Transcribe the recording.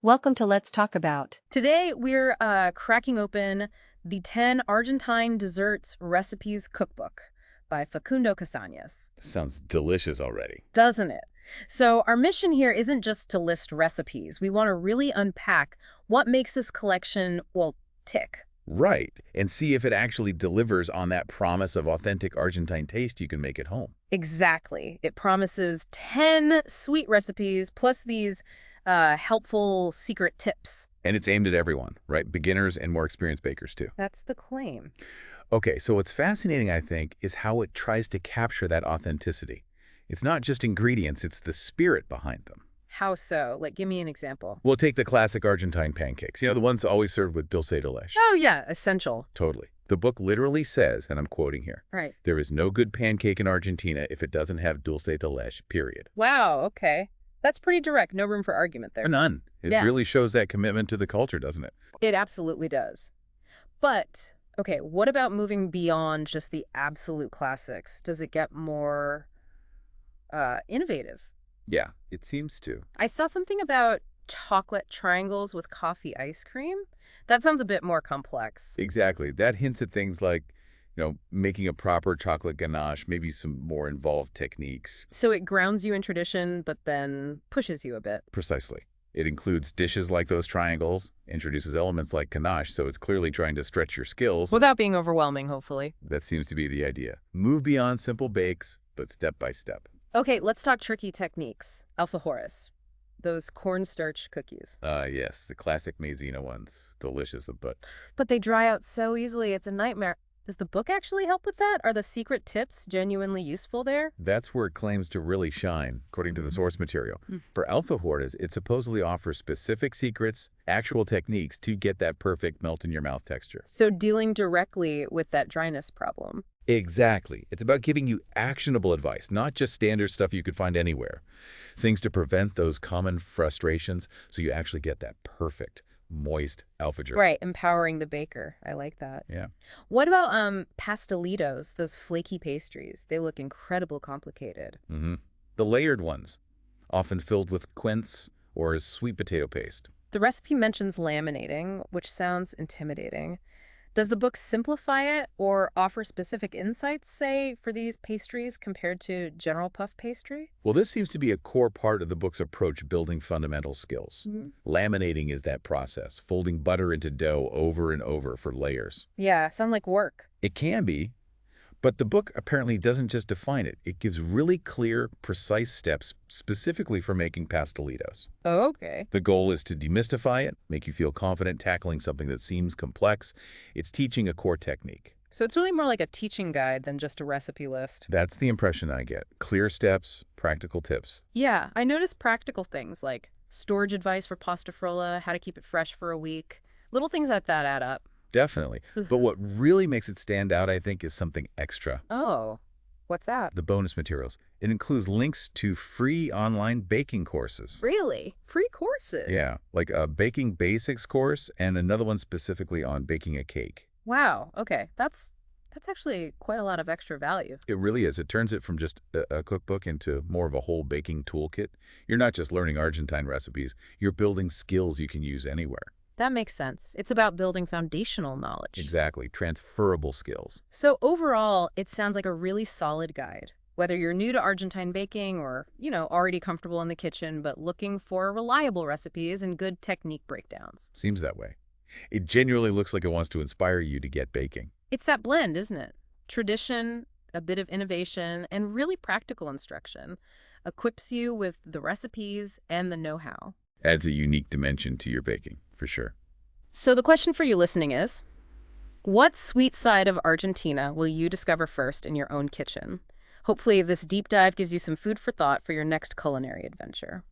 Welcome to Let's Talk About. Today, we're cracking open the 10 Argentine Desserts Recipes Cookbook by Facundo Casañas. Sounds delicious already. Doesn't it? So our mission here isn't just to list recipes. We want to really unpack what makes this collection, well, tick. Right, and see if it actually delivers on that promise of authentic Argentine taste you can make at home. Exactly. It promises 10 sweet recipes plus these helpful secret tips. And it's aimed at everyone, right? Beginners and more experienced bakers too. That's the claim. Okay, so what's fascinating, I think, is how it tries to capture that authenticity. It's not just ingredients, it's the spirit behind them. How so? Like, give me an example. We'll take the classic Argentine pancakes. You know, the ones always served with dulce de leche. Oh, yeah, essential. Totally. The book literally says, and I'm quoting here, Right. there is no good pancake in Argentina if it doesn't have dulce de leche, period. Wow, okay. That's pretty direct. No room for argument there. None. It really shows that commitment to the culture, doesn't it? It absolutely does. But, okay, what about moving beyond just the absolute classics? Does it get more innovative? Yeah, it seems to. I saw something about chocolate triangles with coffee ice cream. That sounds a bit more complex. Exactly. That hints at things like, making a proper chocolate ganache, maybe some more involved techniques. So it grounds you in tradition, but then pushes you a bit. Precisely. It includes dishes like those triangles, introduces elements like ganache, so it's clearly trying to stretch your skills. Without being overwhelming, hopefully. That seems to be the idea. Move beyond simple bakes, but step by step. Okay, let's talk tricky techniques. Alfajores. Those cornstarch cookies. Yes, the classic maizena ones. Delicious, but... But they dry out so easily, it's a nightmare. Does the book actually help with that? Are the secret tips genuinely useful there? That's where it claims to really shine, according to the source material. For alfajores, it supposedly offers specific secrets, actual techniques to get that perfect melt-in-your-mouth texture. So dealing directly with that dryness problem. Exactly. It's about giving you actionable advice, not just standard stuff you could find anywhere. Things to prevent those common frustrations so you actually get that perfect, moist alfajor. Right, empowering the baker. I like that. Yeah. What about pastelitos, those flaky pastries? They look incredibly complicated. The layered ones, often filled with quince or as sweet potato paste. The recipe mentions laminating, which sounds intimidating. Does the book simplify it or offer specific insights, say, for these pastries compared to general puff pastry? Well, this seems to be a core part of the book's approach building fundamental skills. Laminating is that process, folding butter into dough over and over for layers. Yeah, sound like work. It can be, but the book apparently doesn't just define it. It gives really clear, precise steps specifically for making pastelitos. Oh, okay. The goal is to demystify it, make you feel confident tackling something that seems complex. It's teaching a core technique. So it's really more like a teaching guide than just a recipe list. That's the impression I get. Clear steps, practical tips. Yeah, I noticed practical things like storage advice for pasta frolla, how to keep it fresh for a week. Little things like that add up. Definitely. But what really makes it stand out, I think, is something extra. Oh, what's that? The bonus materials. It includes links to free online baking courses. Really? Free courses? Yeah, like a baking basics course and another one specifically on baking a cake. Wow, okay. That's actually quite a lot of extra value. It really is. It turns it from just a cookbook into more of a whole baking toolkit. You're not just learning Argentine recipes, you're building skills you can use anywhere. That makes sense. It's about building foundational knowledge. Exactly. Transferable skills. So overall, it sounds like a really solid guide. Whether you're new to Argentine baking or, already comfortable in the kitchen, but looking for reliable recipes and good technique breakdowns. Seems that way. It genuinely looks like it wants to inspire you to get baking. It's that blend, isn't it? Tradition, a bit of innovation, and really practical instruction. Equips you with the recipes and the know-how. Adds a unique dimension to your baking, for sure. So the question for you listening is, what sweet side of Argentina will you discover first in your own kitchen? Hopefully this deep dive gives you some food for thought for your next culinary adventure.